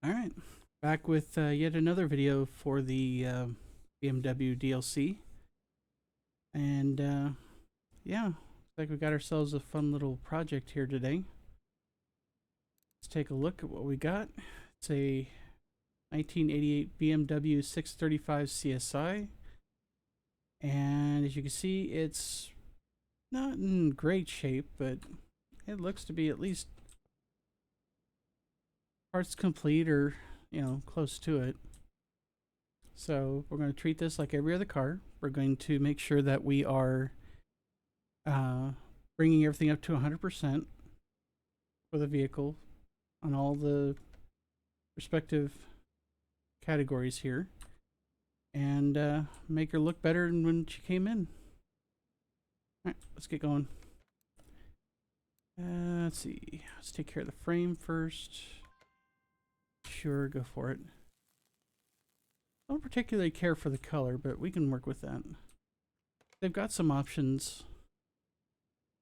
All right, back with yet another video for the BMW DLC, and yeah, looks like we got ourselves a fun little project here today. Let's take a look at what we got. It's a 1988 BMW 635 CSI, and as you can see, it's not in great shape, but it looks to be at least parts complete or close to it. So we're going to treat this like every other car. We're going to make sure that we are uh, bringing everything up to 100% for the vehicle on all the respective categories here, and make her look better than when she came in. All right, let's get going. Let's see. Let's take care of the frame first. Sure, go for it. I don't particularly care for the color, but we can work with that. They've got some options.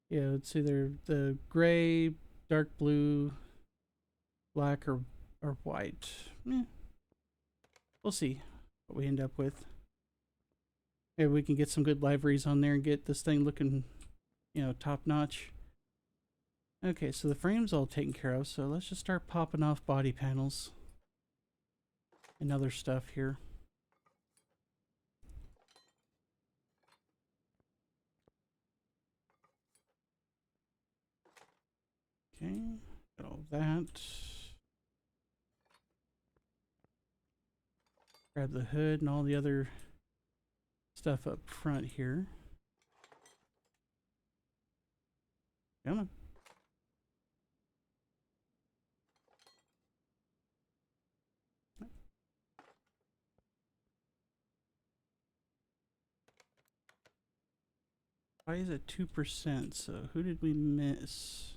Yeah, it's either the gray, dark blue, black, or white. We'll see what we end up with. Maybe we can get some good liveries on there and get this thing looking, top notch. Okay, so the frame's all taken care of, so let's just start popping off body panels and other stuff here. Okay, got all that. Grab the hood and all the other stuff up front here. Come on. Why is it 2%? So who did we miss?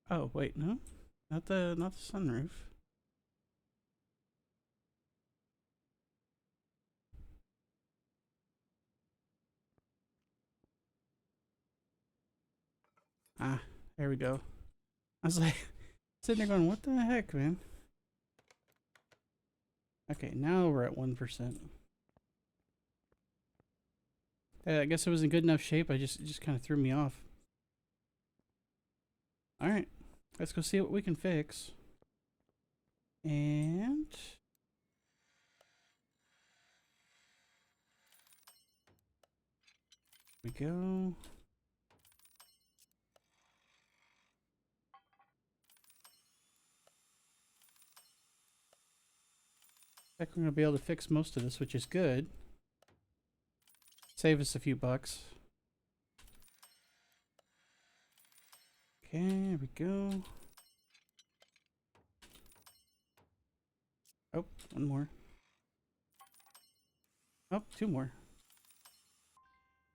Oh, wait, no. Not the sunroof. Ah, there we go. I was like sitting there going, what the heck, man? Okay, now we're at 1%. I guess it was in good enough shape. It just kind of threw me off. All right, let's go see what we can fix. And we go. I think we're gonna be able to fix most of this, which is good. Save us a few bucks. Okay, here we go. Oh, one more. Oh, two more.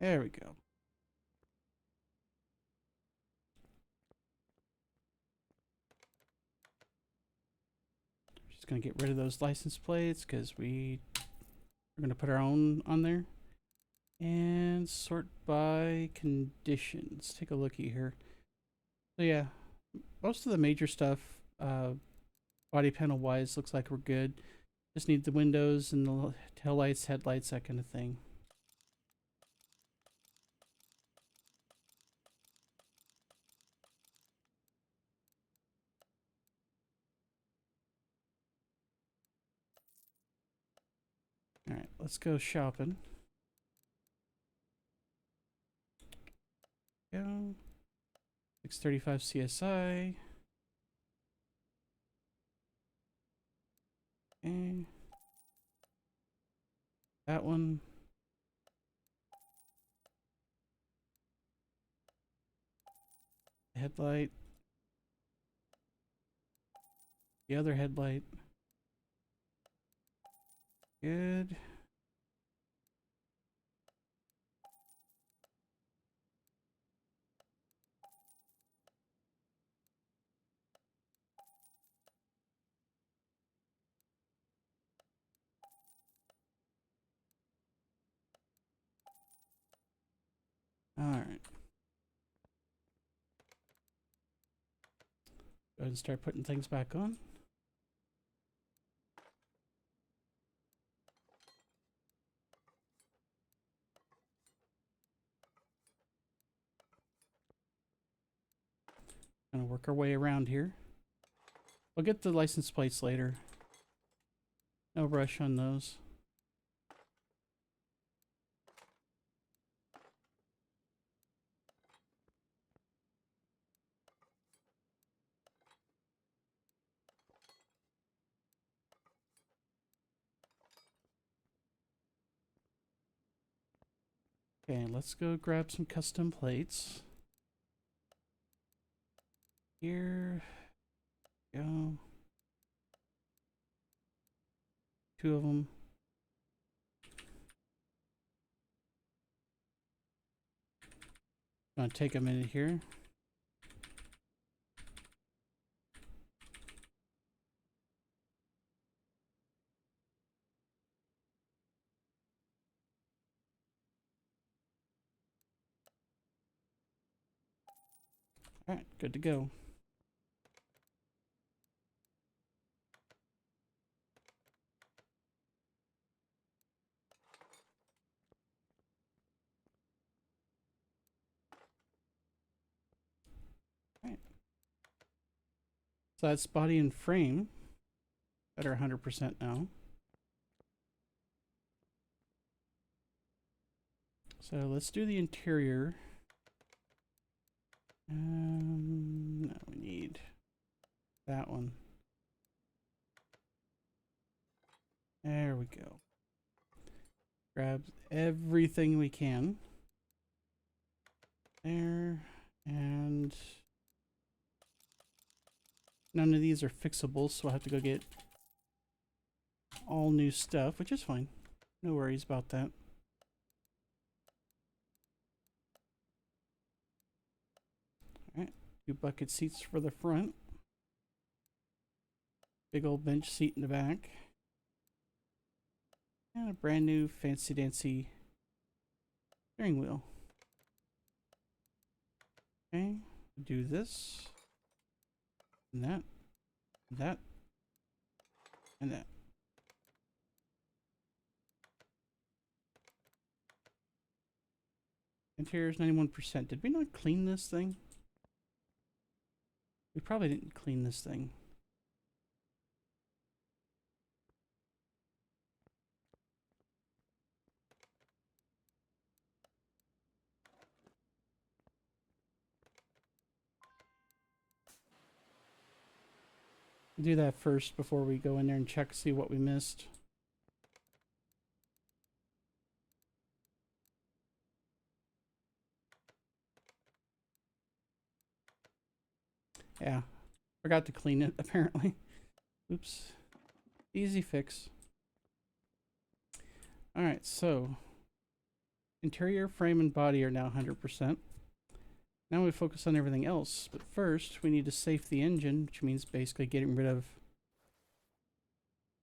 There we go. Just gonna get rid of those license plates because we're gonna put our own on there. And sort by conditions. Take a looky here. So yeah, most of the major stuff, body panel wise, looks like we're good. Just need the windows and the tail lights, headlights, that kind of thing. All right, let's go shopping. Go. 635 CSI. Okay. That one. Headlight. The other headlight. Good. Alright. Go ahead and start putting things back on. Gonna work our way around here. We'll get the license plates later. No rush on those. Okay, let's go grab some custom plates. Here go. 2 of them. Gonna take a minute here. Alright, good to go. Alright. So that's body and frame that are 100% now. So let's do the interior. No, we need that one. There we go. Grab everything we can. There. And none of these are fixable, so I'll have to go get all new stuff, which is fine. No worries about that. Alright, 2 bucket seats for the front. Big old bench seat in the back. And a brand new fancy dancy steering wheel. Okay, do this. And that. And that. And that. Interior is 91%. Did we not clean this thing? We probably didn't clean this thing. Do that first before we go in there and check, see what we missed. Yeah, forgot to clean it apparently. Oops. Easy fix. Alright, so interior, frame, and body are now 100%. Now we focus on everything else, but first we need to safe the engine, which means basically getting rid of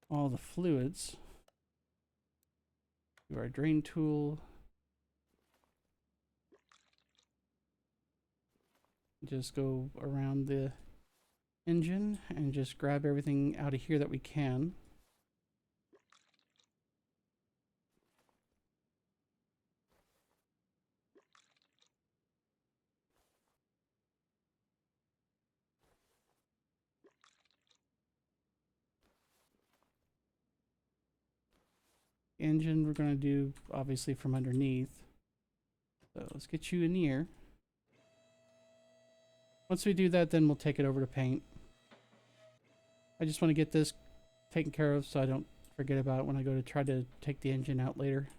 all the fluids. Do our drain tool. Just go around the engine and just grab everything out of here that we can. Engine we're going to do obviously from underneath. So let's get you in the air. Once we do that, then we'll take it over to paint. I just want to get this taken care of so I don't forget about it when I go to try to take the engine out later.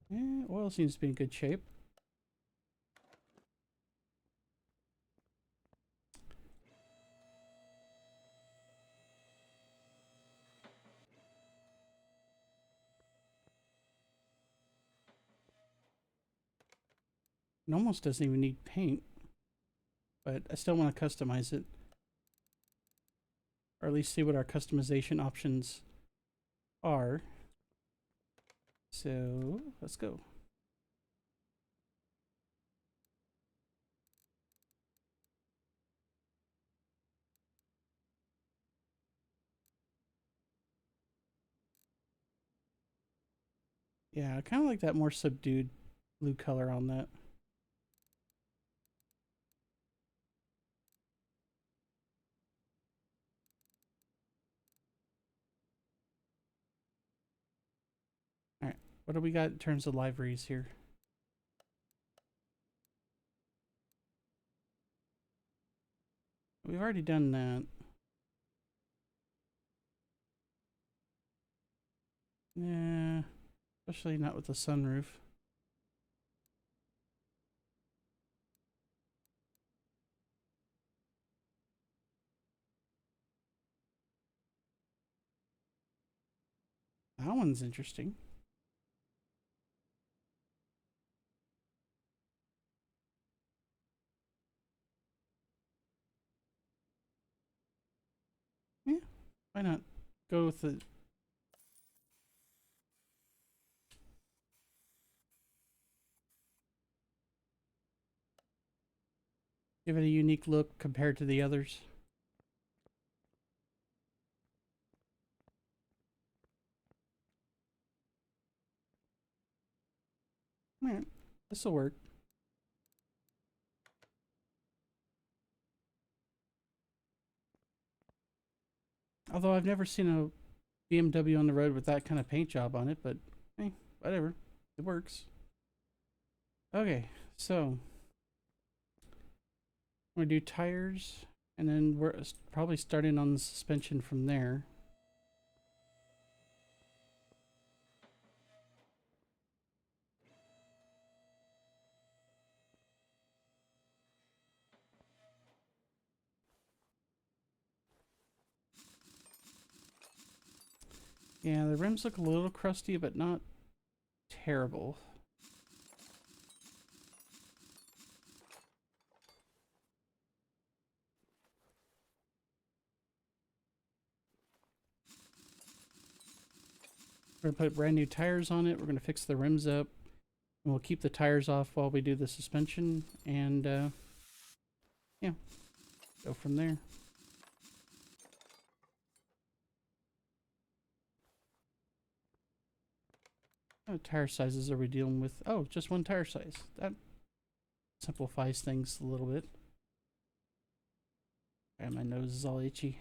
Yeah, oil seems to be in good shape. It almost doesn't even need paint, but I still want to customize it. or at least see what our customization options are. So let's go. Yeah, I kind of like that more subdued blue color on that. All right, what do we got in terms of liveries here? We've already done that. Yeah, especially not with the sunroof. That one's interesting. Yeah, why not go with the... Give it a unique look compared to the others. All right, this will work. Although I've never seen a BMW on the road with that kind of paint job on it, but hey, whatever. It works. Okay, so we're gonna do tires, and then we're probably starting on the suspension from there. Yeah, the rims look a little crusty, but not terrible. We're gonna put brand new tires on it. We're gonna fix the rims up. And we'll keep the tires off while we do the suspension, and yeah, go from there. What tire sizes are we dealing with? Oh, just one tire size. That simplifies things a little bit. And my nose is all itchy.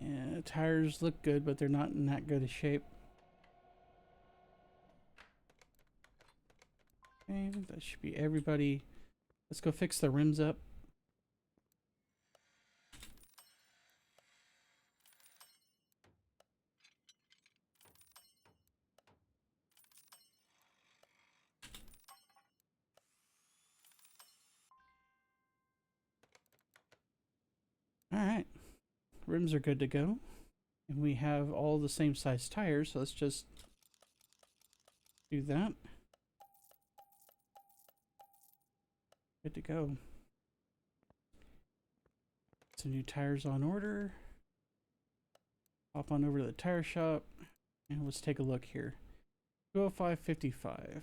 Yeah, tires look good, but they're not in that good a shape. Okay, that should be everybody. Let's go fix the rims up. All right, rims are good to go. And we have all the same size tires, so let's just do that. Good to go. Some new tires on order. Hop on over to the tire shop and let's take a look here. 205.55.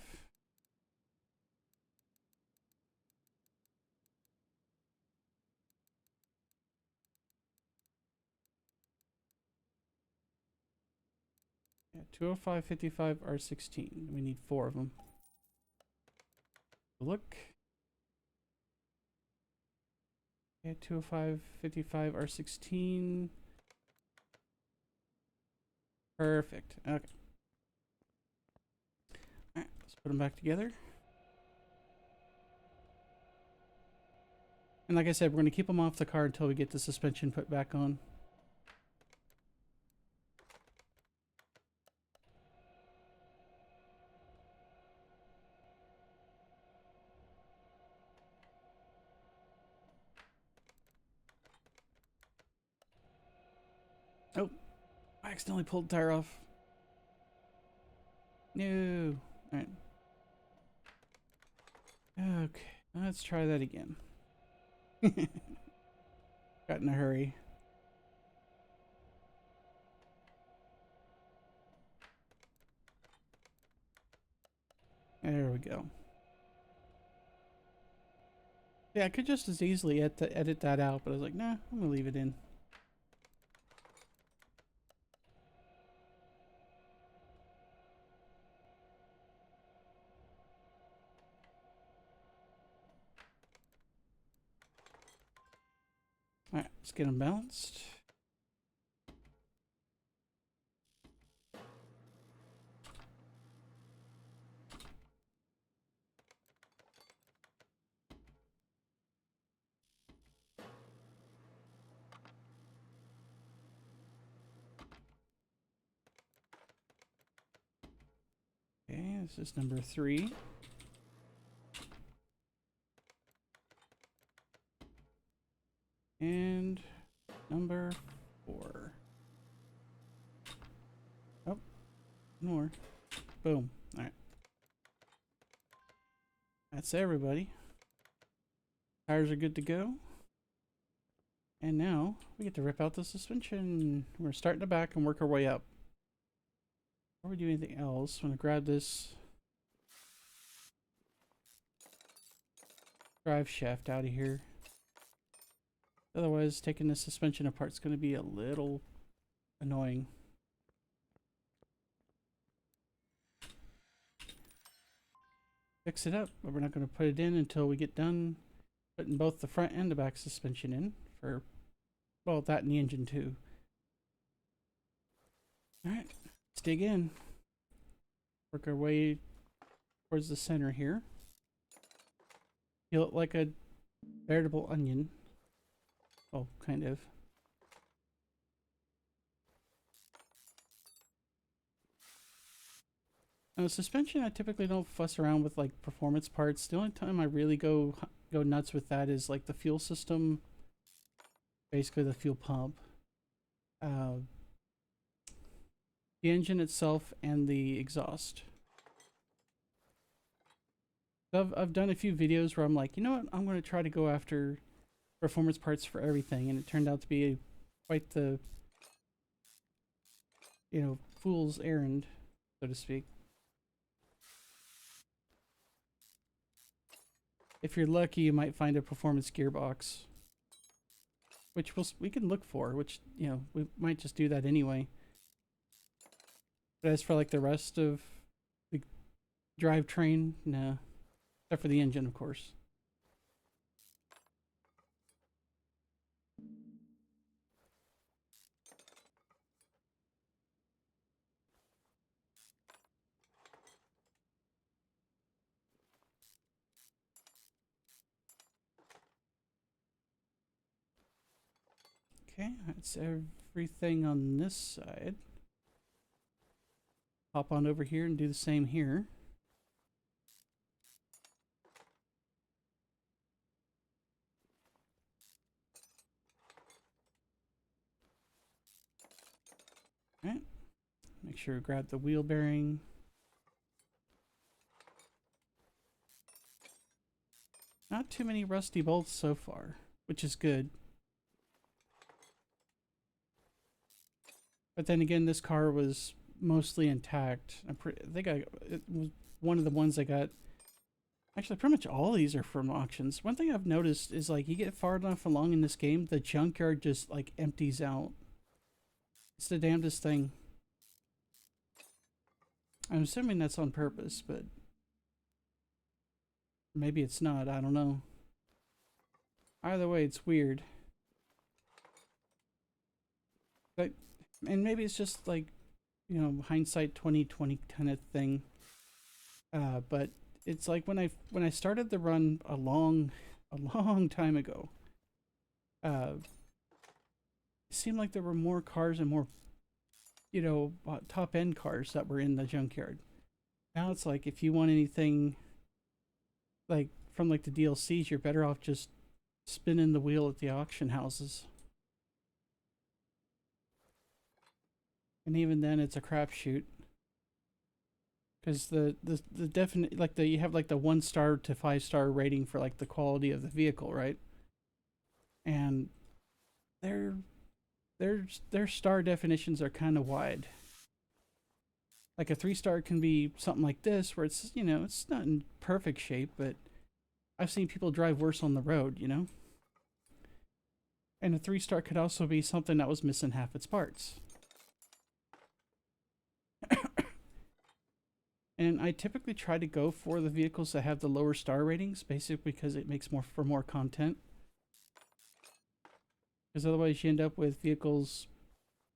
Yeah, 205.55 R16. We need 4 of them. Look. Yeah, 205.55 R16. Perfect. Okay. Alright, let's put them back together. And like I said, we're going to keep them off the car until we get the suspension put back on. Oh, I accidentally pulled the tire off. No. Alright. Okay, let's try that again. Got in a hurry. There we go. Yeah, I could just as easily edit that out, but I was like, nah, I'm gonna leave it in. Alright, let's get them balanced. Okay, this is number 3. And number 4. Oh, more. Boom. Alright. That's everybody. Tires are good to go. And now we get to rip out the suspension. We're gonna start in the back and work our way up. Before we do anything else, I'm gonna grab this drive shaft out of here. Otherwise, taking the suspension apart is going to be a little annoying. Fix it up, but we're not going to put it in until we get done putting both the front and the back suspension in for, well, that and the engine too. Alright, let's dig in. Work our way towards the center here. Peel it like a veritable onion. Oh, kind of. Now, suspension, I typically don't fuss around with like performance parts. The only time I really go nuts with that is like the fuel system, basically the fuel pump, the engine itself, and the exhaust. I've done a few videos where I'm like, you know what, I'm going to try to go after performance parts for everything, and it turned out to be quite the, you know, fool's errand, so to speak. If you're lucky, you might find a performance gearbox, which we can look for, which, you know, we might just do that anyway. But as for like the rest of the drivetrain, no. Except for the engine, of course. Okay, that's everything on this side. Hop on over here and do the same here. Alright, make sure we grab the wheel bearing. Not too many rusty bolts so far, which is good. But then again, this car was mostly intact. I think it was one of the ones I got. Actually, pretty much all these are from auctions. One thing I've noticed is like you get far enough along in this game, the junkyard just like empties out. It's the damnedest thing. I'm assuming that's on purpose, but maybe it's not. I don't know. Either way, it's weird. But, and maybe it's just like, you know, hindsight 2020 kind of thing. But it's like when I started the run a long time ago, it seemed like there were more cars and more, you know, top end cars that were in the junkyard. Now it's like if you want anything like from like the DLCs, you're better off just spinning the wheel at the auction houses. And even then, it's a crapshoot because the definite like the you have like the 1 star to 5 star rating for like the quality of the vehicle, right? And their their star definitions are kind of wide. Like a 3 star can be something like this, where it's, you know, it's not in perfect shape, but I've seen people drive worse on the road, you know. And a 3 star could also be something that was missing half its parts. And I typically try to go for the vehicles that have the lower star ratings, basically because it makes more for more content. Because otherwise you end up with vehicles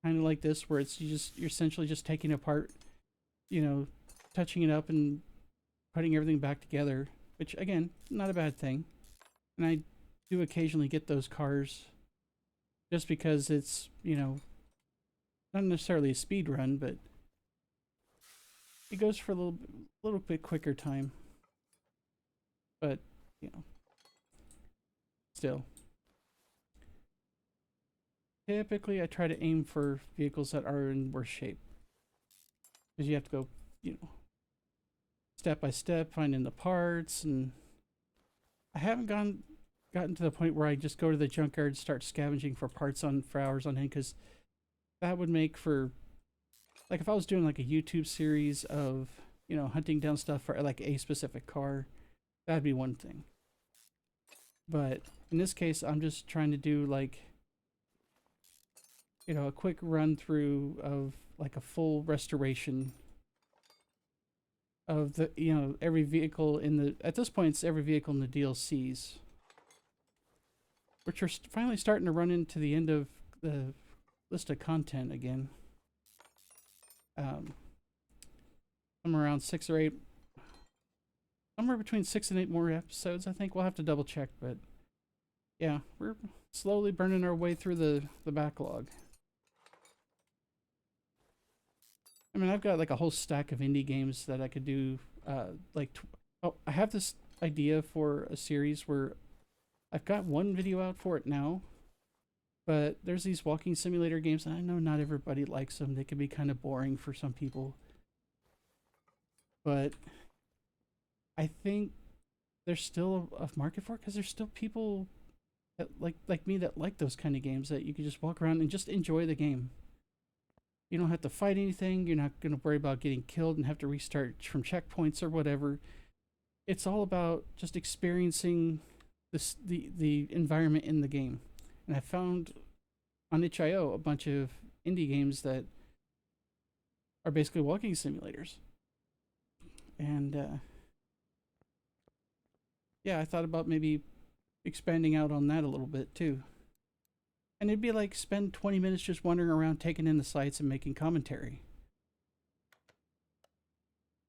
kind of like this, where it's you're essentially just taking apart, you know, touching it up and putting everything back together, which again, not a bad thing. And I do occasionally get those cars just because it's, you know, not necessarily a speed run, but it goes for a little bit quicker time. But, you know, still. Typically, I try to aim for vehicles that are in worse shape. Because you have to go, you know, step by step, finding the parts, and I haven't gotten to the point where I just go to the junkyard and start scavenging for parts for hours on end, because that would make for, like, if I was doing like a YouTube series of, you know, hunting down stuff for like a specific car, that'd be one thing. But in this case, I'm just trying to do like, you know, a quick run through of like a full restoration of the, you know, every vehicle in the, at this point it's every vehicle in the DLCs, which are finally starting to run into the end of the list of content again. I'm around 6 or 8, somewhere between 6 and 8 more episodes. I think we'll have to double check, but yeah, we're slowly burning our way through the backlog. I mean, I've got like a whole stack of indie games that I could do. Oh, I have this idea for a series where I've got one video out for it now, but there's these walking simulator games, and I know not everybody likes them. They can be kind of boring for some people, but I think there's still a market for it, because there's still people that like me that like those kind of games that you can just walk around and just enjoy the game. You don't have to fight anything. You're not going to worry about getting killed and have to restart from checkpoints or whatever. It's all about just experiencing the environment in the game. And I found on itch.io a bunch of indie games that are basically walking simulators. And yeah, I thought about maybe expanding out on that a little bit too. And it'd be like spend 20 minutes just wandering around, taking in the sights and making commentary.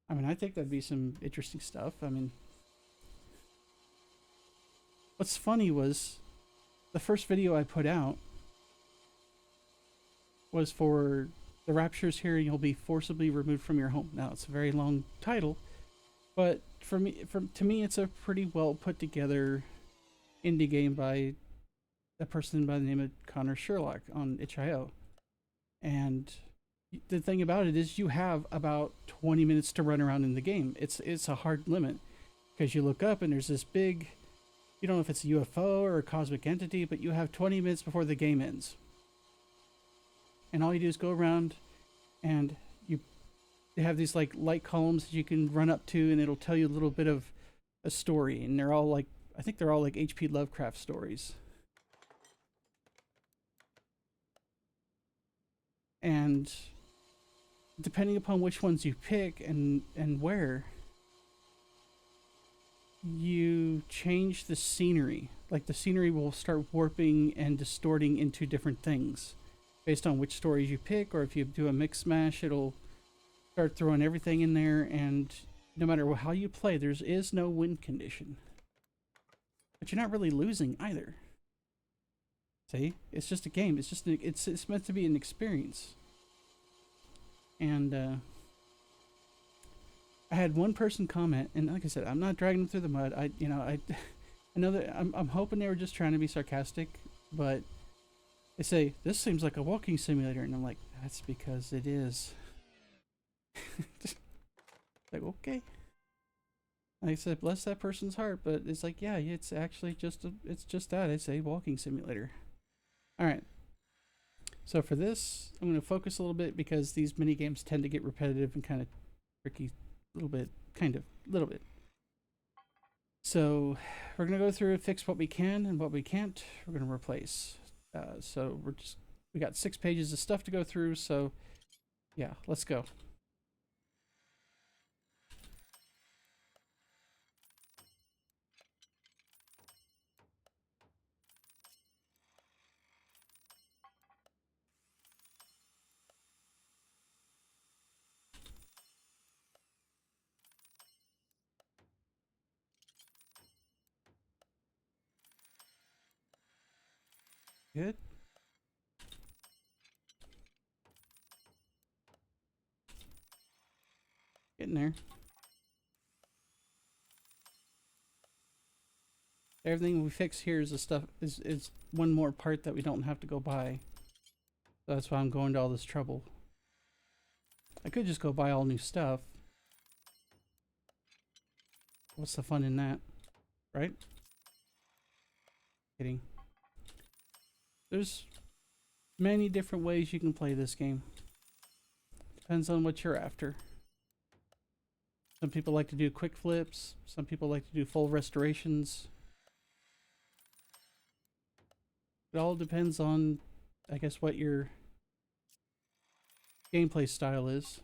I mean, I think that'd be some interesting stuff. I mean, what's funny was the first video I put out was for The Rapture's Here, You'll Be Forcibly Removed from Your Home. Now, it's a very long title, but to me, it's a pretty well put together indie game by a person by the name of Connor Sherlock on itch.io. And the thing about it is you have about 20 minutes to run around in the game. It's a hard limit, because you look up and there's this big, you don't know if it's a UFO or a cosmic entity, but you have 20 minutes before the game ends. And all you do is go around, and they have these like light columns that you can run up to, and it'll tell you a little bit of a story. And they're all like, I think they're all like H.P. Lovecraft stories. And depending upon which ones you pick and where, you change the scenery. Like the scenery will start warping and distorting into different things based on which stories you pick, or if you do a mix mash, it'll start throwing everything in there. And no matter how you play, there is no win condition, but you're not really losing either. See, it's just a game. It's just it's meant to be an experience. And I had one person comment, and like I said, I'm not dragging them through the mud. I know that I'm hoping they were just trying to be sarcastic, but they say this seems like a walking simulator, and I'm like, that's because it is. Like, okay. Like I said, bless that person's heart, but it's like, yeah, it's actually it's just that. It's a walking simulator. All right. So for this, I'm going to focus a little bit because these mini games tend to get repetitive and kind of tricky, a little bit, So we're going to go through and fix what we can, and what we can't, we're going to replace. So we got 6 pages of stuff to go through. So yeah, let's go. Good. Getting there. Everything we fix here is the stuff is one more part that we don't have to go buy. So that's why I'm going to all this trouble. I could just go buy all new stuff. What's the fun in that? Right? Kidding. There's many different ways you can play this game. Depends on what you're after. Some people like to do quick flips. Some people like to do full restorations. It all depends on, I guess, what your gameplay style is.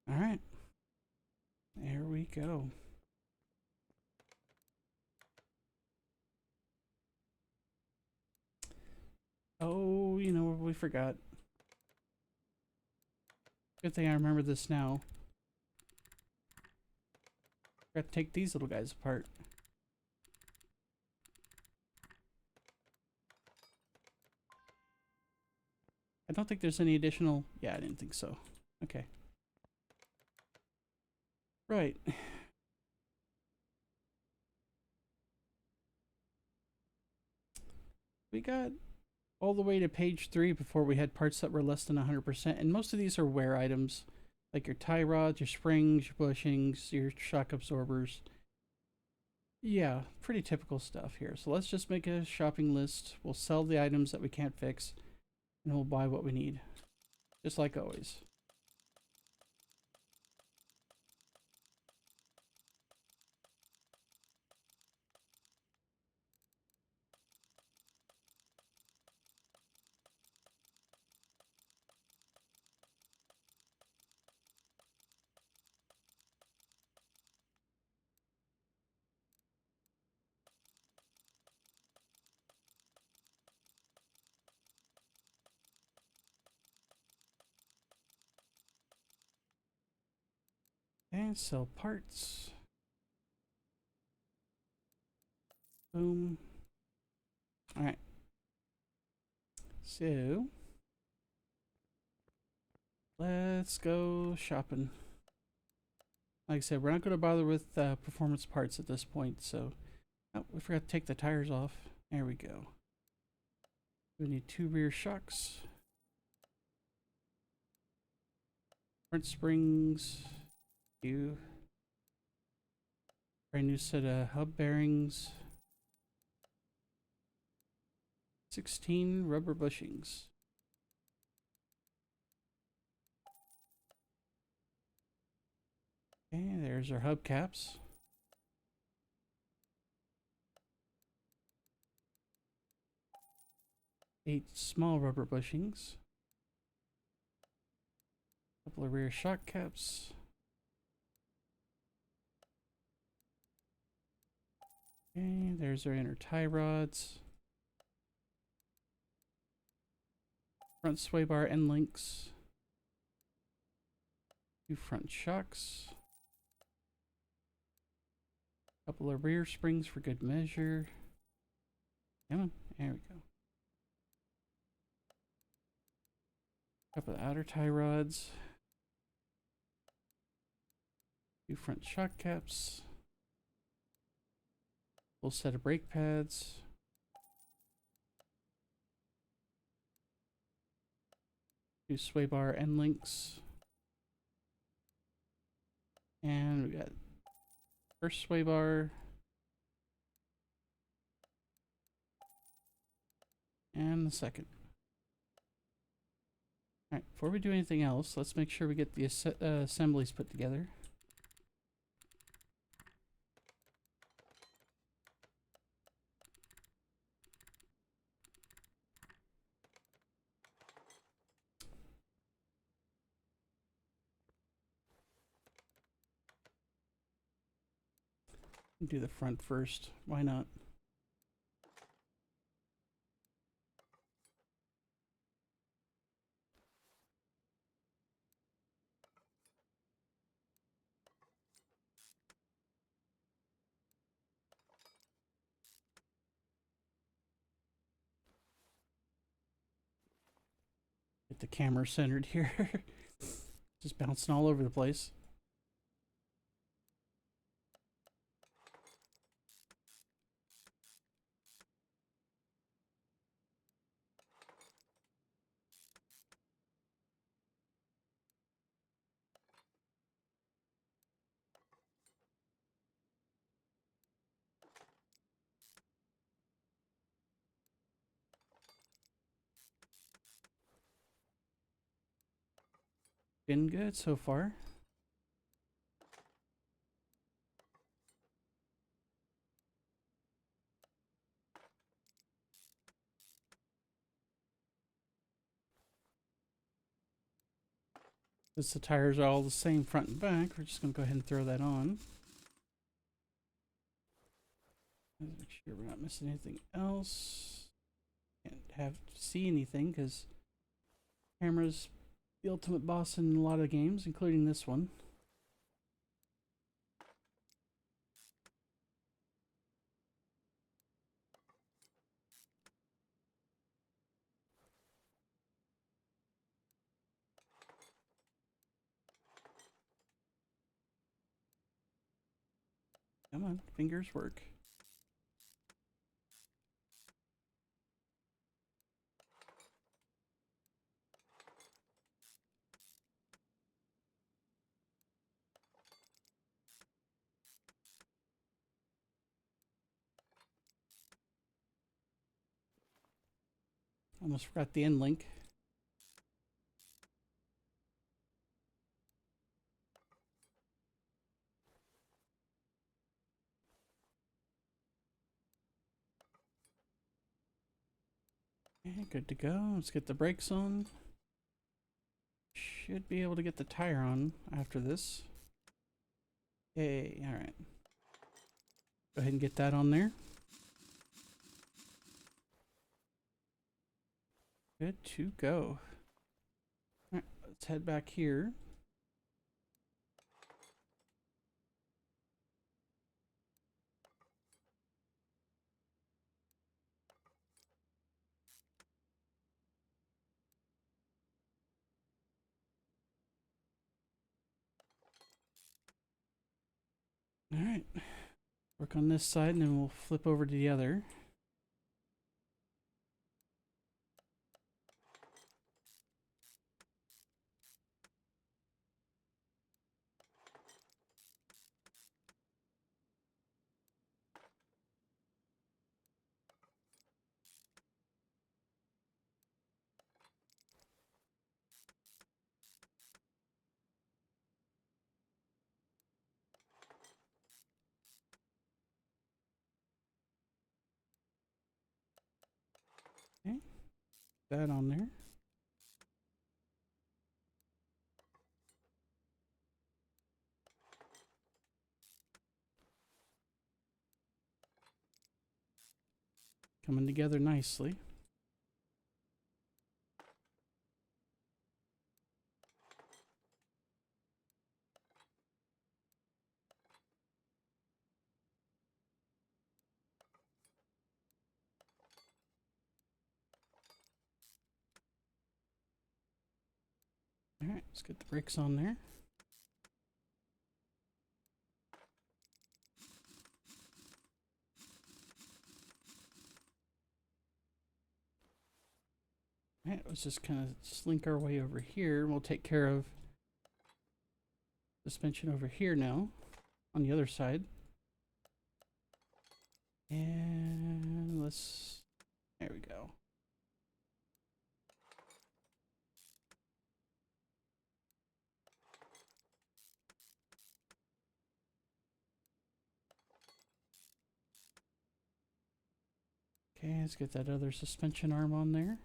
All right. There we go. Oh, you know, we forgot. Good thing I remember this now. Got to take these little guys apart. I don't think there's any additional... Yeah, I didn't think so. Okay. Right. We got all the way to page 3 before we had parts that were less than 100%. And most of these are wear items. Like your tie rods, your springs, your bushings, your shock absorbers. Yeah, pretty typical stuff here. So let's just make a shopping list. We'll sell the items that we can't fix. And we'll buy what we need. Just like always. And sell parts. Boom. Alright. So, let's go shopping. Like I said, we're not going to bother with performance parts at this point, so... Oh, we forgot to take the tires off. There we go. We need 2 rear shocks. Front springs. Brand new set of hub bearings. 16 rubber bushings. Okay, there's There's our hubcaps. Eight small rubber bushings. Couple of rear shock caps. Okay, there's our inner tie rods. Front sway bar end links. Two front shocks. Couple of rear springs for good measure. Come on, there we go. Couple of outer tie rods. Two front shock caps. Full set of brake pads. Two sway bar end links. And we got first sway bar. And the second. Alright, before we do anything else, let's make sure we get the assemblies put together. Do the front first. Why not? Get the camera centered here. Just bouncing all over the place. Been good so far. Since the tires are all the same front and back, we're just going to go ahead and throw that on. Let's make sure we're not missing anything else. Can't have to see anything because camera's the ultimate boss in a lot of games, including this one. Come on, fingers work. Almost forgot the end link. Okay, good to go. Let's get the brakes on. Should be able to get the tire on after this. Yay, alright. Go ahead and get that on there. Good to go. Alright, let's head back here. Alright. Work on this side and then we'll flip over to the other. That on there. Coming together nicely. Alright, let's get the brakes on there. Alright, let's just kind of slink our way over here. We'll take care of suspension over here now, on the other side. And let's, there we go. Okay, let's get that other suspension arm on there.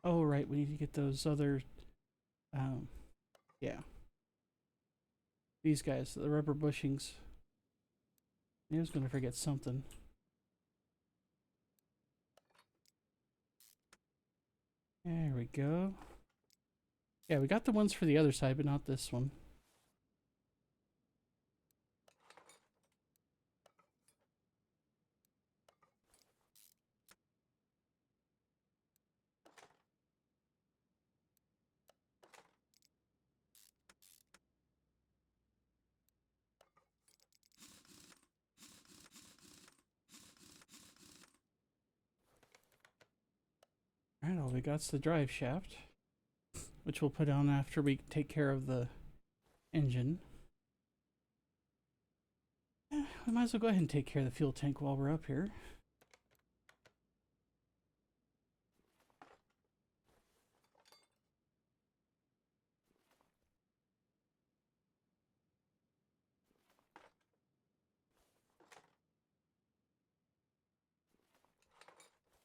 Oh, right, we need to get those other, yeah. These guys, the rubber bushings. I was gonna forget something. There we go. Yeah, we got the ones for the other side, but not this one. Alright, all we got's the drive shaft, which we'll put on after we take care of the engine. We might as well go ahead and take care of the fuel tank while we're up here.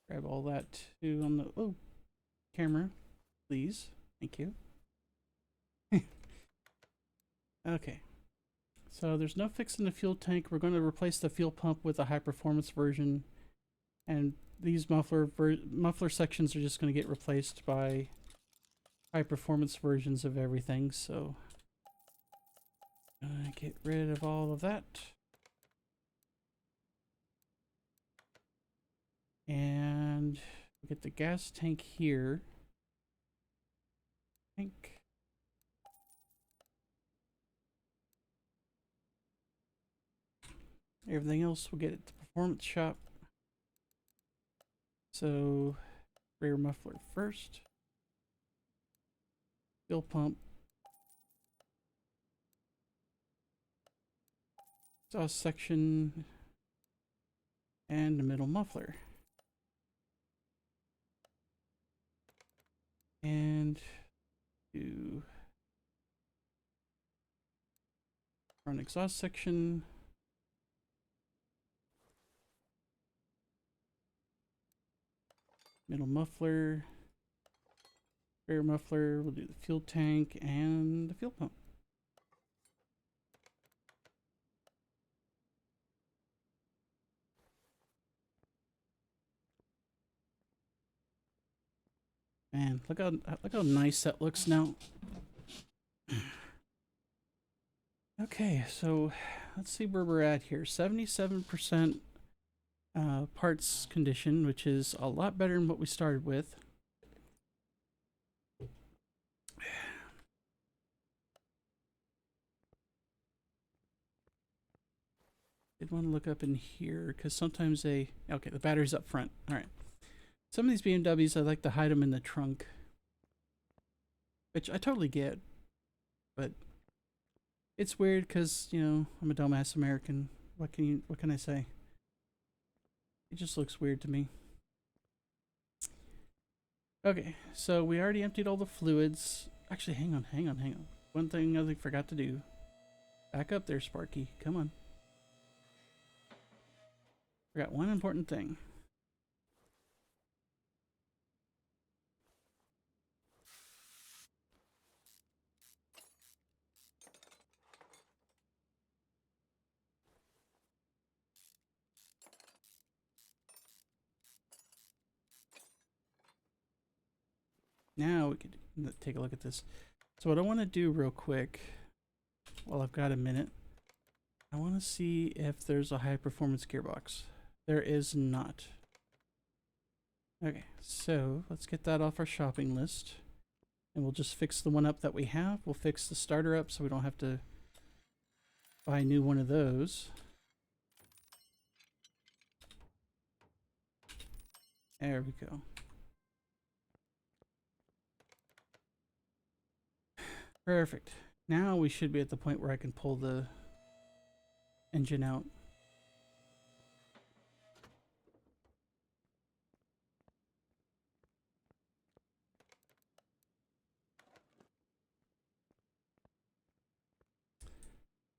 Grab all that too on the camera, please. Thank you. Okay. So there's no fixing the fuel tank. We're going to replace the fuel pump with a high performance version, and these muffler sections are just going to get replaced by high performance versions of everything. So get rid of all of that. And get the gas tank here. Tank. Everything else we'll get at the performance shop. So rear muffler first. Fuel pump. Exhaust section. And the middle muffler. And do front exhaust section. Middle muffler. Rear muffler. We'll do the fuel tank and the fuel pump. Man, look how nice that looks now. Okay, so let's see where we're at here. 77% parts condition, which is a lot better than what we started with. Did want to look up in here because sometimes the battery's up front. All right. Some of these BMWs, I like to hide them in the trunk, which I totally get, but it's weird because, you know, I'm a dumbass American. What can I say? It just looks weird to me. Okay, so we already emptied all the fluids. Actually, hang on. One thing I forgot to do. Back up there, Sparky. Come on. Forgot one important thing. Now we could take a look at this. So what I want to do real quick, while I've got a minute, I want to see if there's a high performance gearbox. There is not. Okay, so let's get that off our shopping list. And we'll just fix the one up that we have. We'll fix the starter up so we don't have to buy a new one of those. There we go. Perfect. Now we should be at the point where I can pull the engine out.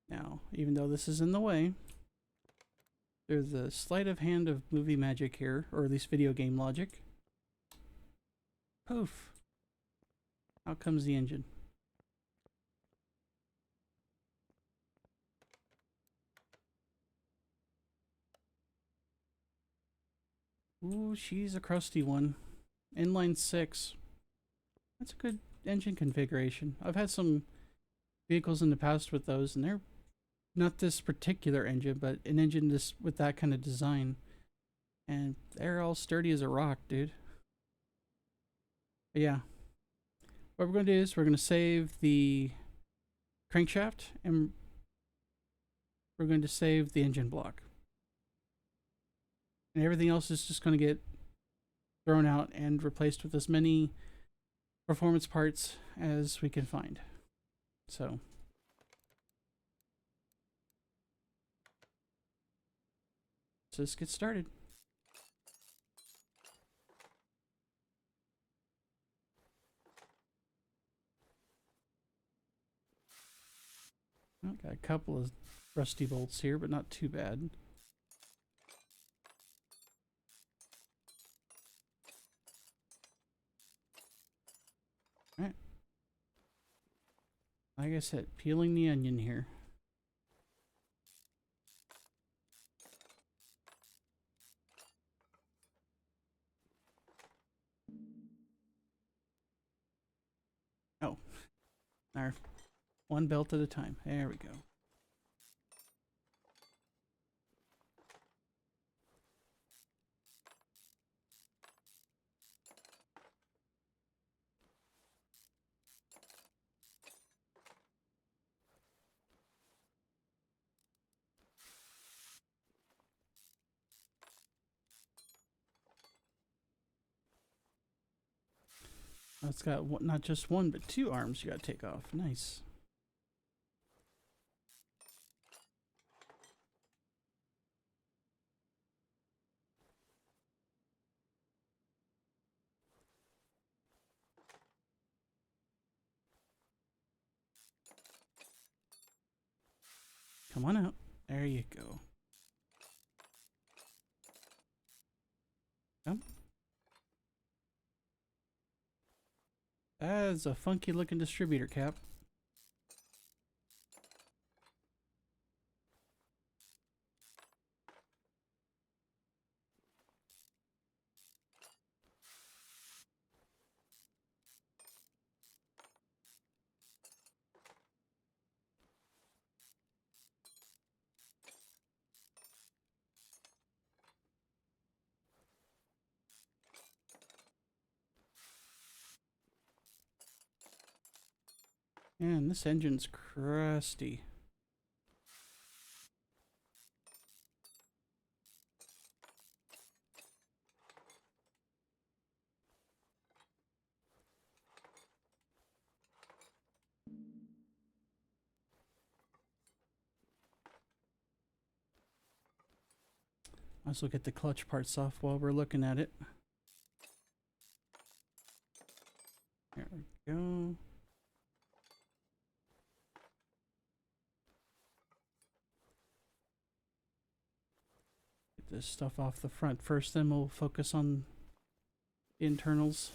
Now, even though this is in the way, there's a sleight of hand of movie magic here, or at least video game logic. Poof. Out comes the engine. Ooh, she's a crusty one. Inline 6. That's a good engine configuration. I've had some vehicles in the past with those, and they're not this particular engine, but an engine this with that kind of design. And they're all sturdy as a rock, dude. But yeah. What we're going to do is we're going to save the crankshaft, and we're going to save the engine block. And everything else is just going to get thrown out and replaced with as many performance parts as we can find. So let's just get started. Got a couple of rusty bolts here, but not too bad. Alright. Like I said, peeling the onion here. Oh. Our one belt at a time. There we go. It's got not just one, but two arms you gotta take off. Nice. Come on out. There you go. Come. That's a funky looking distributor cap. Man, this engine's crusty. Let's look at the clutch parts off while we're looking at it. There we go. Get this stuff off the front first, then we'll focus on the internals.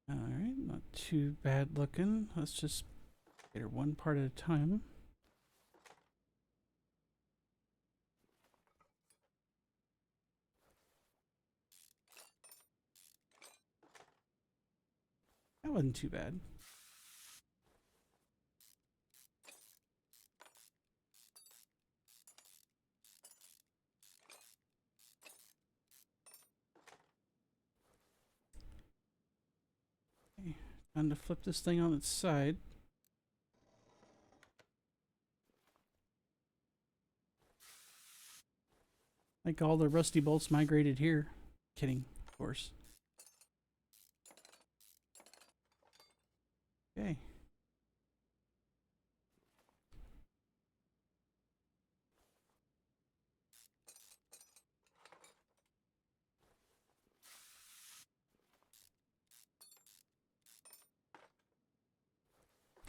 Alright, not too bad looking. Let's just get her one part at a time. That wasn't too bad. Okay, time to flip this thing on its side. Like all the rusty bolts migrated here. Kidding, of course. Okay.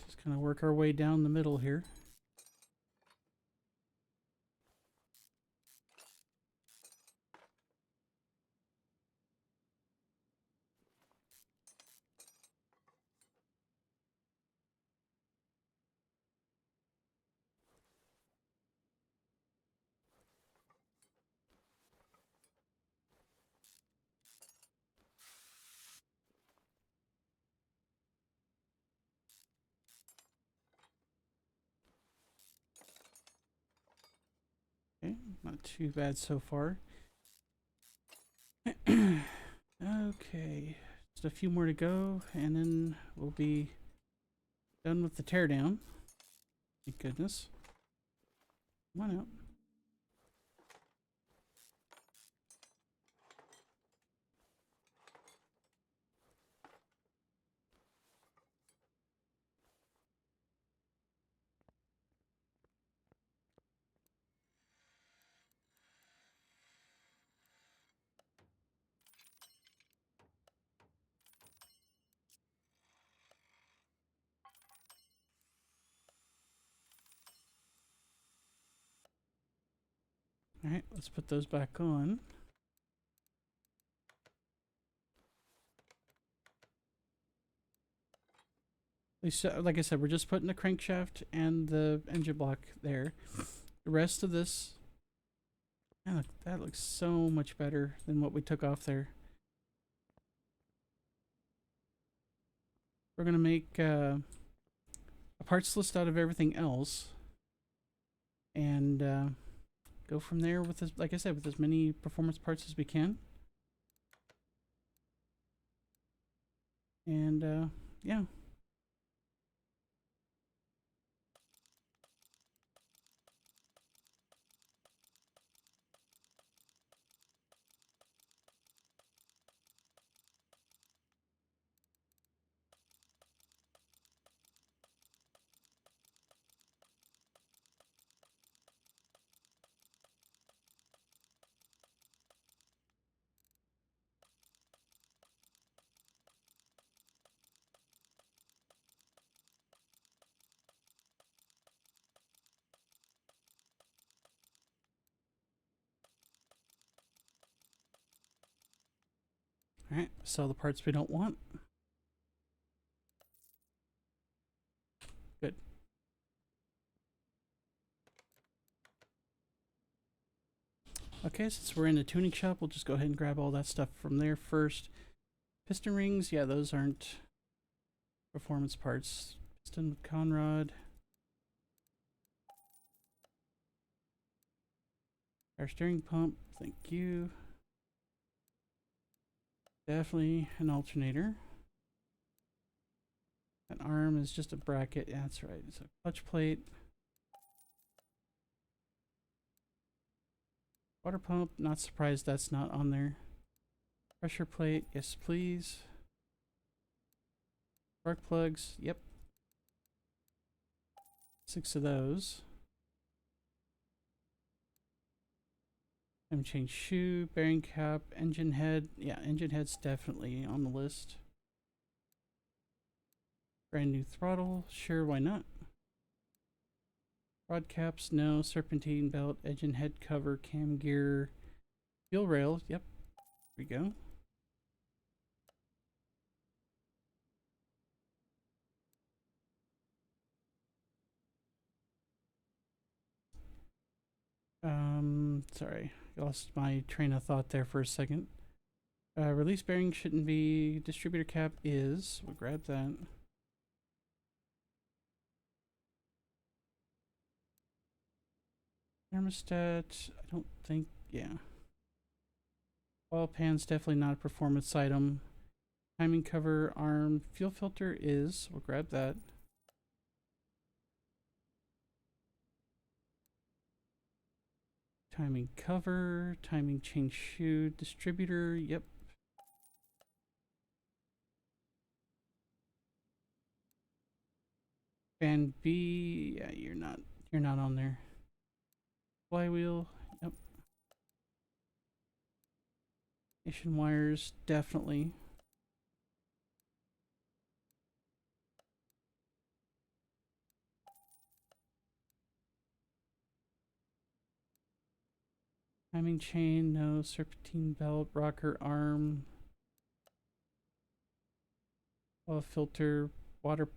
Just kind of work our way down the middle here. Okay, not too bad so far. Okay, just a few more to go, and then we'll be done with the teardown. Thank goodness. Come on out. Alright, let's put those back on. Like I said, we're just putting the crankshaft and the engine block there. The rest of this, man, that looks so much better than what we took off there. We're gonna make a parts list out of everything else, and go from there with this, like I said, with as many performance parts as we can. And yeah. Alright, sell the parts we don't want. Good. Okay, since we're in the tuning shop, we'll just go ahead and grab all that stuff from there first. Piston rings, yeah, those aren't performance parts. Piston with Conrod. Our steering pump, thank you. Definitely an alternator. An arm is just a bracket. Yeah, that's right. It's a clutch plate. Water pump, not surprised that's not on there. Pressure plate, yes please. Spark plugs, yep. 6 of those. Change shoe, bearing cap, engine head. Yeah, engine head's definitely on the list. Brand new throttle, sure, why not? Rod caps, no. Serpentine belt, engine head cover, cam gear, fuel rail, yep. Here we go. Sorry, lost my train of thought there for a second. Release bearing shouldn't be. Distributor cap is. We'll grab that. Thermostat, I don't think, yeah. Oil pan's definitely not a performance item. Timing cover, arm, fuel filter is. We'll grab that. Timing cover, timing change shoe, distributor, yep. Fan B, yeah, you're not on there. Flywheel, yep. Ignition wires, definitely. Timing chain, no. Serpentine belt, rocker arm. Oil filter, water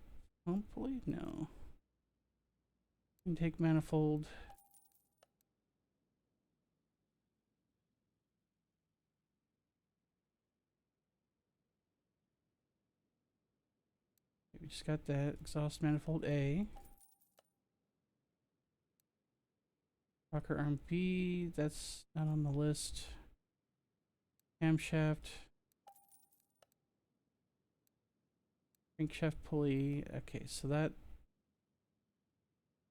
pump pulley, no. Intake manifold. We just got that. Exhaust manifold A. Rocker arm B, that's not on the list. Camshaft. Crankshaft pulley. Okay, so that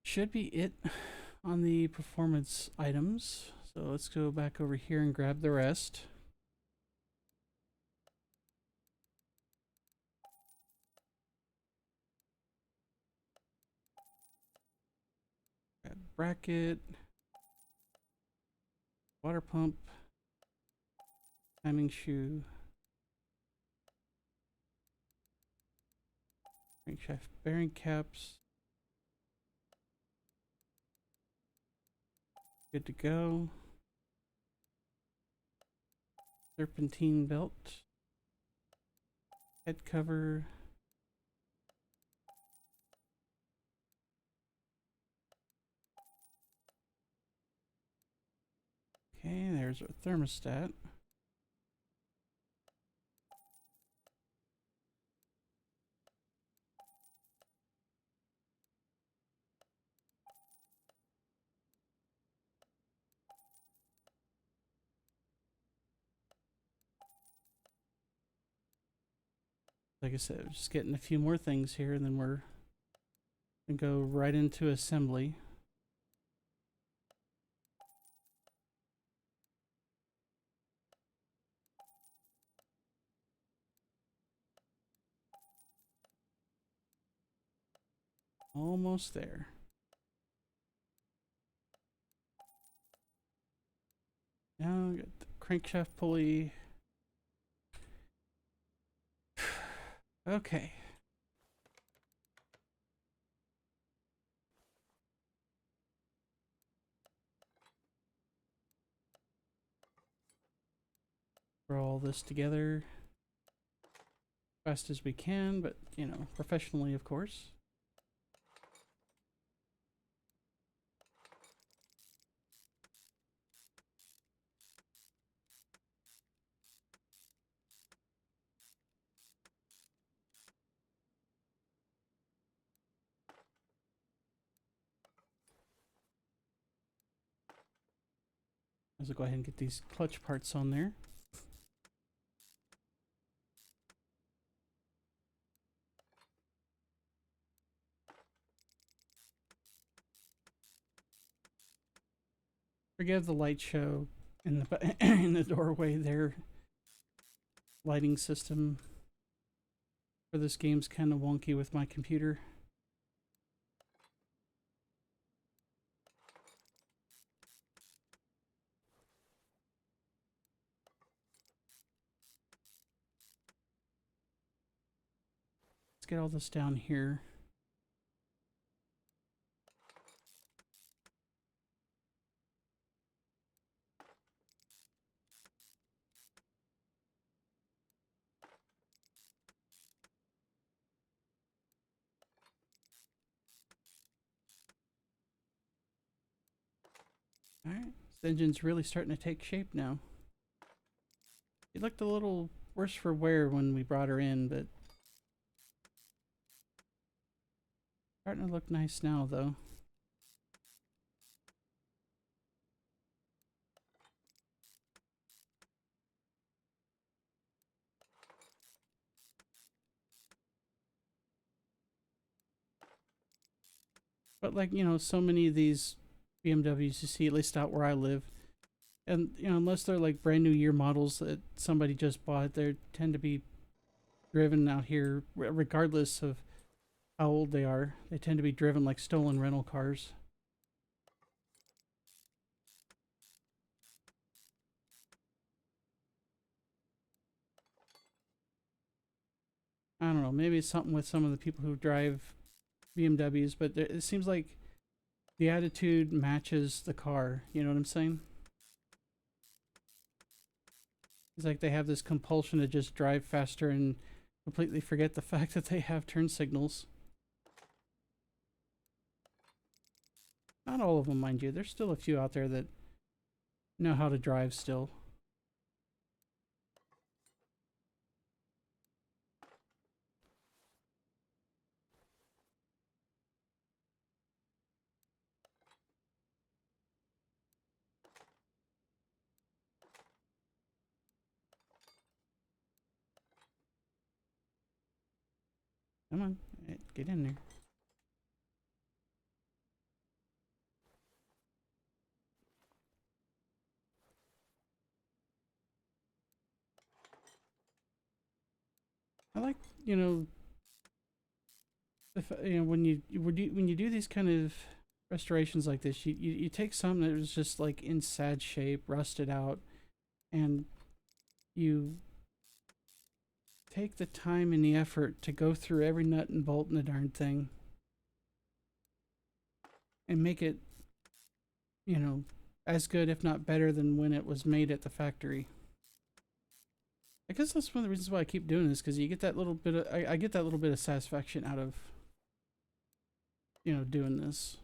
should be it on the performance items. So let's go back over here and grab the rest. Grab bracket. Water pump. Timing shoe. Crankshaft bearing caps. Good to go. Serpentine belt. Head cover. Okay, there's our thermostat. Like I said, just getting a few more things here and then we're gonna go right into assembly. Almost there. Now we got the crankshaft pulley. Okay. Throw all this together as fast as we can, but you know, professionally, of course. I'll go ahead and get these clutch parts on there. Forgive the light show. in the in the doorway there. Lighting system for this game's kind of wonky with my computer. Let's get all this down here. Alright, this engine's really starting to take shape now. It looked a little worse for wear when we brought her in, but starting to look nice now, though. But like, you know, so many of these BMWs you see, at least out where I live, and you know, unless they're like brand new year models that somebody just bought, they tend to be driven out here regardless of how old they are. They tend to be driven like stolen rental cars. I don't know, maybe it's something with some of the people who drive BMWs, but it seems like the attitude matches the car. You know what I'm saying? It's like they have this compulsion to just drive faster and completely forget the fact that they have turn signals. Not all of them, mind you. There's still a few out there that know how to drive still. Come on, get in there. I like, you know, if, you know, when you do these kind of restorations like this, you take something that was just like in sad shape, rusted out, and you take the time and the effort to go through every nut and bolt in the darn thing and make it, you know, as good, if not better, than when it was made at the factory. I guess that's one of the reasons why I keep doing this, because you get that little bit of, I get that little bit of satisfaction out of, you know, doing this.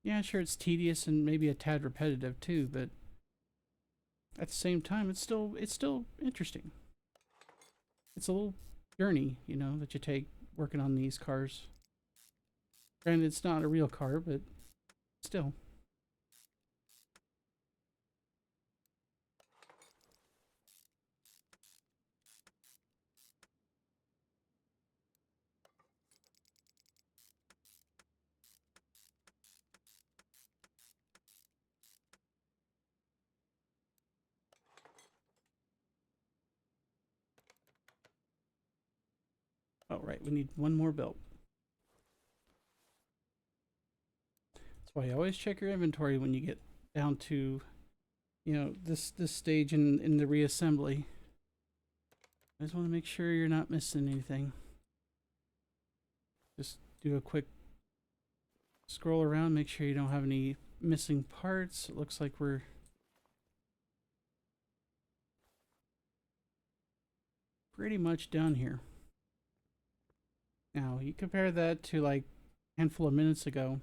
Yeah, sure, it's tedious and maybe a tad repetitive too, but at the same time, it's still interesting. It's a little journey, you know, that you take working on these cars. Granted, it's not a real car, but still. Oh, right, we need one more belt. That's why you always check your inventory when you get down to, you know, this stage in the reassembly. I just want to make sure you're not missing anything. Just do a quick scroll around, make sure you don't have any missing parts. It looks like we're pretty much done here. Now, you compare that to like a handful of minutes ago.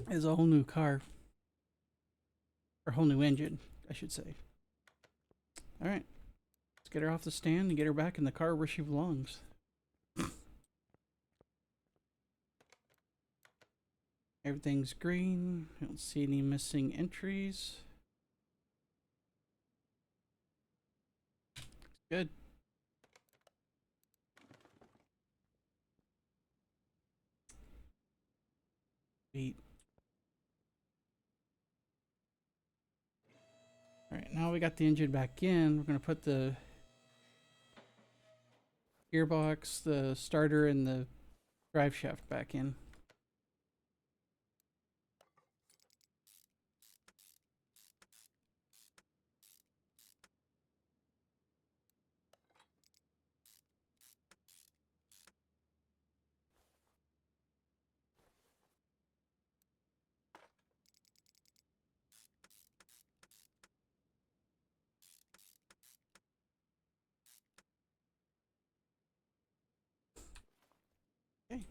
It's a whole new car. Or a whole new engine, I should say. Alright. Let's get her off the stand and get her back in the car where she belongs. Everything's green. I don't see any missing entries. Good. Sweet. Now we got the engine back in. We're going to put the gearbox, the starter, and the drive shaft back in. Okay.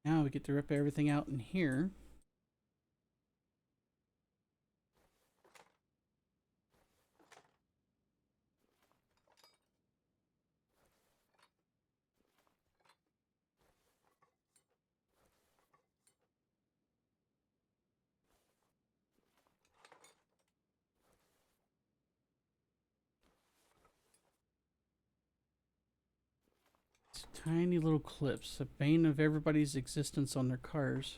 Now we get to rip everything out in here. Tiny little clips, the bane of everybody's existence on their cars.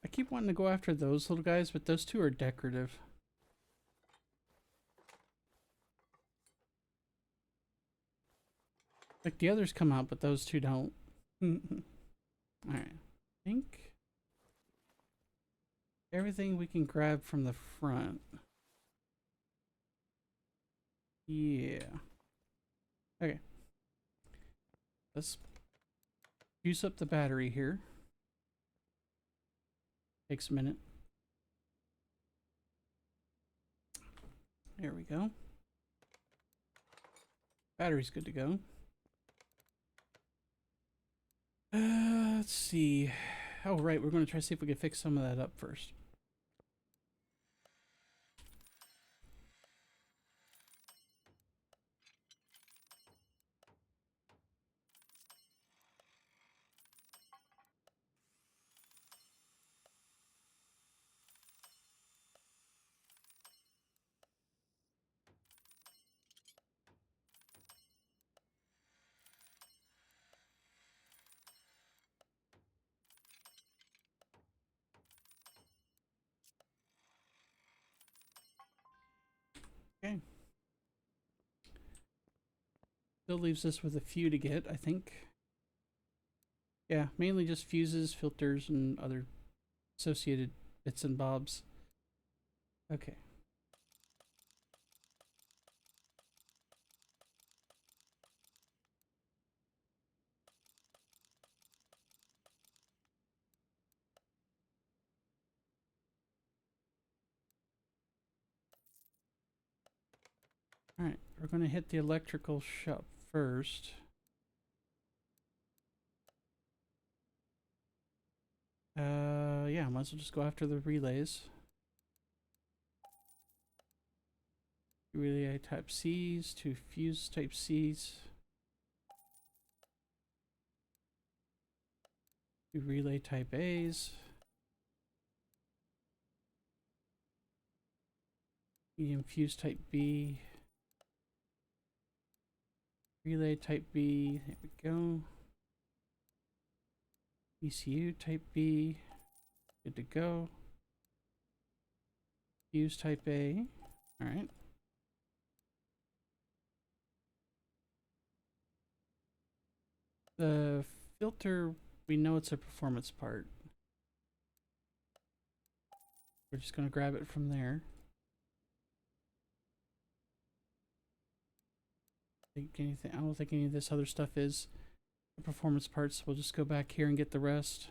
I keep wanting to go after those little guys, but those two are decorative. Like the others come out, but those two don't. Alright. I think everything we can grab from the front. Yeah. Okay. Let's juice up the battery here. Takes a minute. There we go. Battery's good to go. Let's see. Oh, right. We're going to try to see if we can fix some of that up first. Okay. Still leaves us with a few to get, I think. Yeah, mainly just fuses, filters, and other associated bits and bobs. Okay. Alright, we're going to hit the electrical shop first. Yeah, might as well just go after the relays. Relay type C's, two fuse type C's. Two relay type A's. Medium fuse type B. Relay type B, there we go. ECU type B, good to go. Fuse type A, alright. The filter, we know it's a performance part. We're just going to grab it from there. I don't think any of this other stuff is the performance parts. We'll just go back here and get the rest.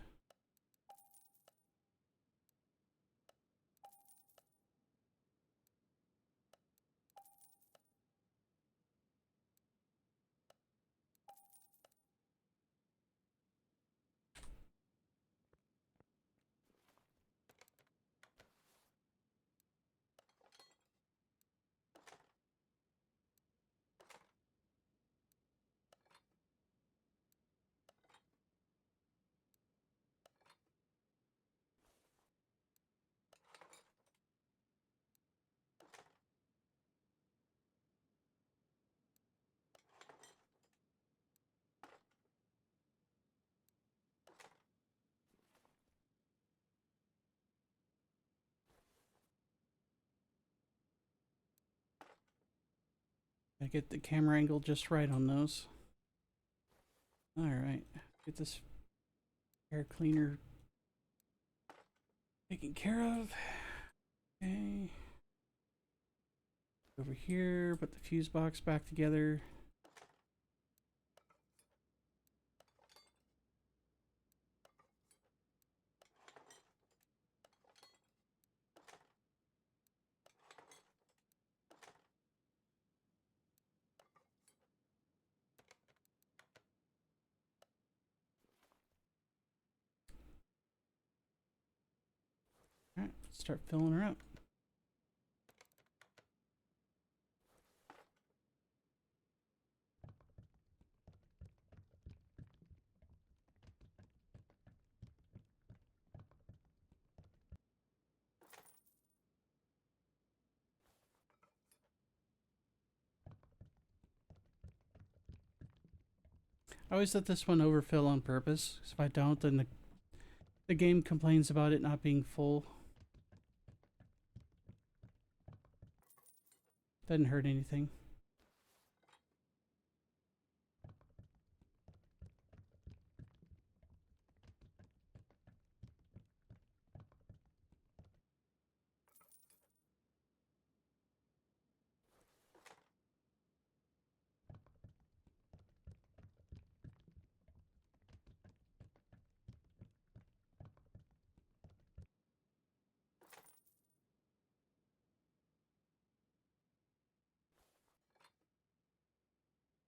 I get the camera angle just right on those. All right, get this air cleaner taken care of. Okay. Over here, put the fuse box back together. All right, let's start filling her up. I always let this one overfill on purpose, because if I don't, then the game complains about it not being full. Doesn't hurt anything.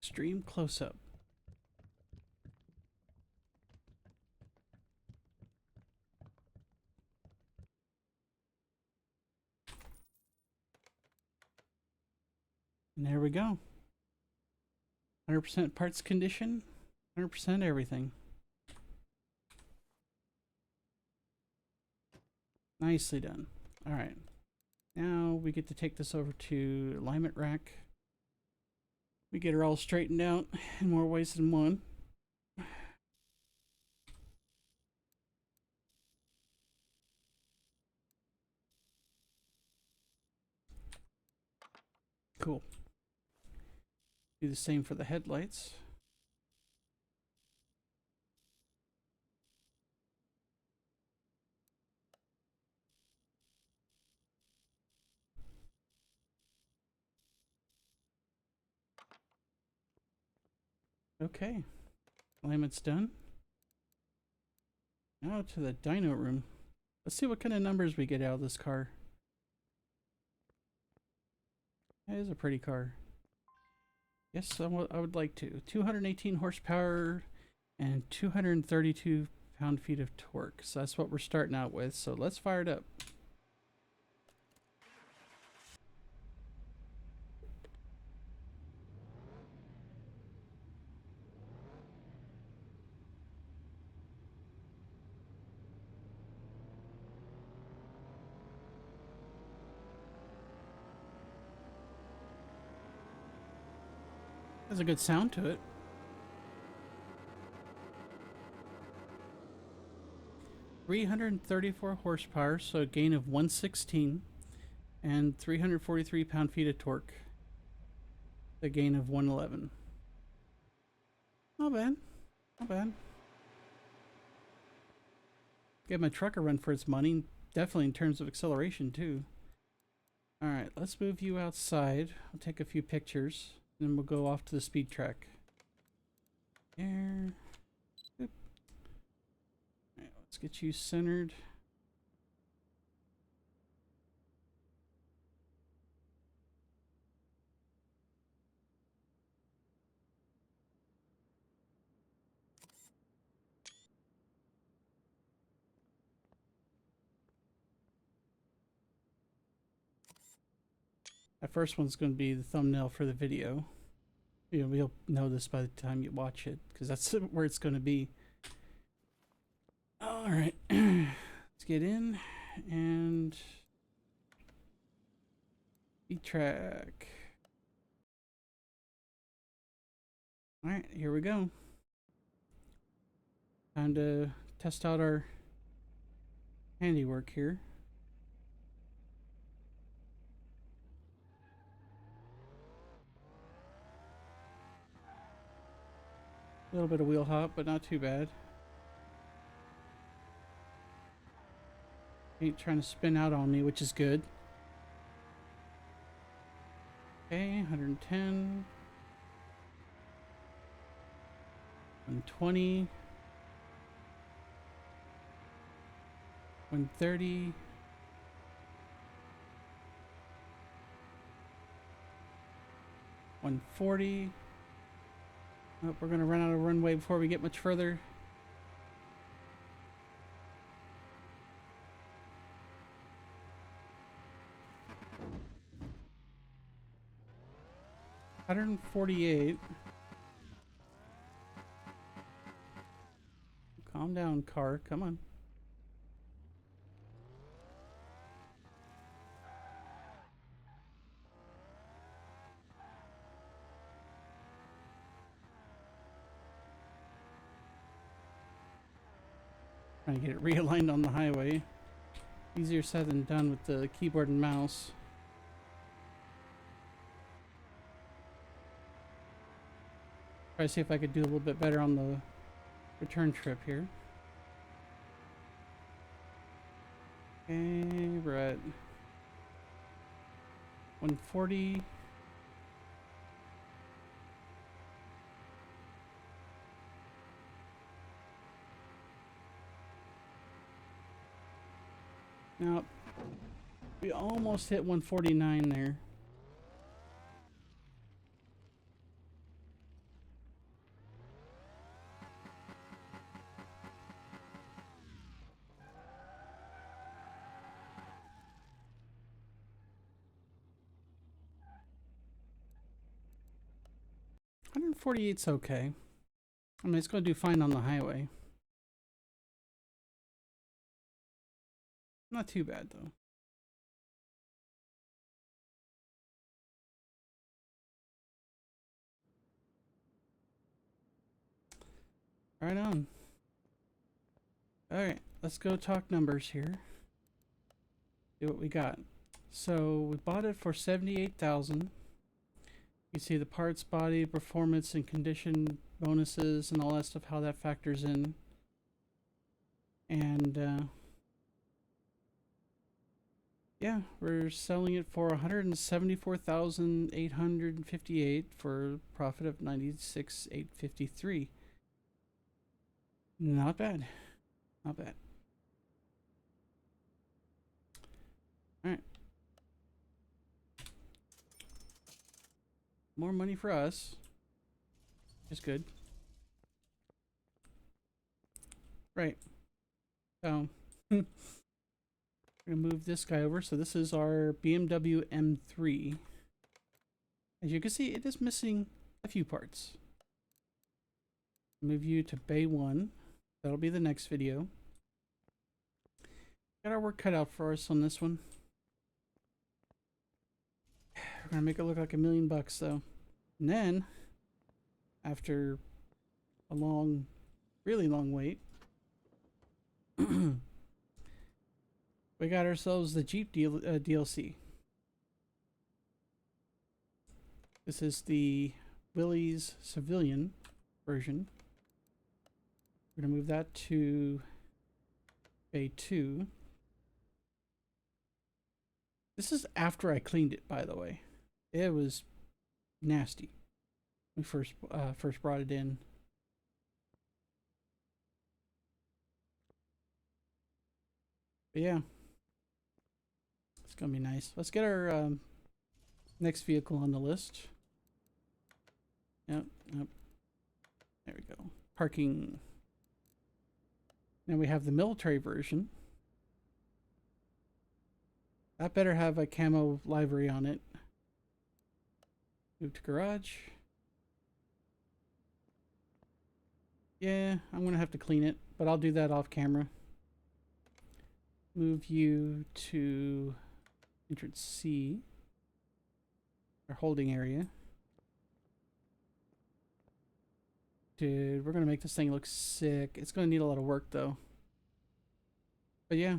Extreme close-up. And there we go. 100% parts condition, 100% everything. Nicely done. All right. Now we get to take this over to alignment rack. We get her all straightened out in more ways than one. Cool. Do the same for the headlights. Okay. Alignment's done. Now to the dyno room. Let's see what kind of numbers we get out of this car. That is a pretty car. Yes, I would like to. 218 horsepower and 232 pound-feet of torque. So that's what we're starting out with. So let's fire it up. Has a good sound to it. .334 horsepower, so a gain of 116, and 343 pound-feet of torque, a gain of 111. Not bad, not bad. Give my truck a run for its money, definitely in terms of acceleration too. All right, let's move you outside. I'll take a few pictures, and then we'll go off to the speed track. There. All right, let's get you centered. That first one's going to be the thumbnail for the video. You'll know this by the time you watch it, because that's where it's going to be. All right, let's get in and speed track. All right, here we go. Time to test out our handiwork here. A little bit of wheel hop, but not too bad. Ain't trying to spin out on me, which is good. Okay, 110. 120. 130. 140. Oh, we're gonna run out of runway before we get much further. $148. Calm down, car. Come on. Trying to get it realigned on the highway. Easier said than done with the keyboard and mouse. Try to see if I could do a little bit better on the return trip here. Okay, we're at 140. Now, we almost hit 149 there. $148's okay. I mean, it's going to do fine on the highway. Not too bad, though. Right on. Alright, let's go talk numbers here. See what we got. So, we bought it for $78,000. You see the parts, body, performance, and condition bonuses and all that stuff, how that factors in. And, yeah, we're selling it for $174,858 for a profit of $96,853. Not bad. Not bad. Alright. More money for us. Is good. Right. So, we're gonna move this guy over. So this is our BMW M3. As you can see, it is missing a few parts. Move you to Bay 1. That'll be the next video. Got our work cut out for us on this one. We're gonna make it look like $1 million though. And then, after a long, really long wait, we got ourselves the Jeep DLC. This is the Willys Civilian version. We're gonna move that to Bay 2. This is after I cleaned it, by the way. It was nasty when we first brought it in. But yeah, it's gonna be nice. Let's get our next vehicle on the list. Yep. There we go. Parking. Now we have the military version. That better have a camo livery on it. Move to garage. Yeah, I'm gonna have to clean it, but I'll do that off camera. Move you to entrance C, our holding area. Dude, we're gonna make this thing look sick. It's gonna need a lot of work though. But yeah.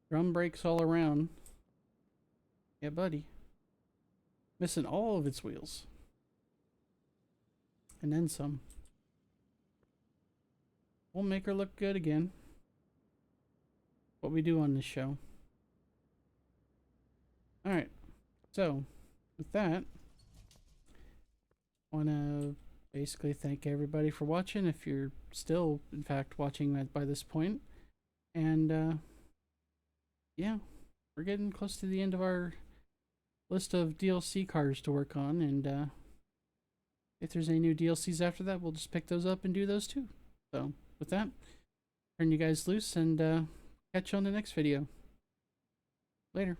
Drum brakes all around. Yeah, buddy. Missing all of its wheels. and then some. We'll make her look good again. What we do on this show. Alright, so with that, I want to basically thank everybody for watching, if you're still, in fact, watching that by this point. And yeah, we're getting close to the end of our list of DLC cars to work on, and if there's any new DLCs after that, we'll just pick those up and do those too. So with that, turn you guys loose, and catch you on the next video. Later.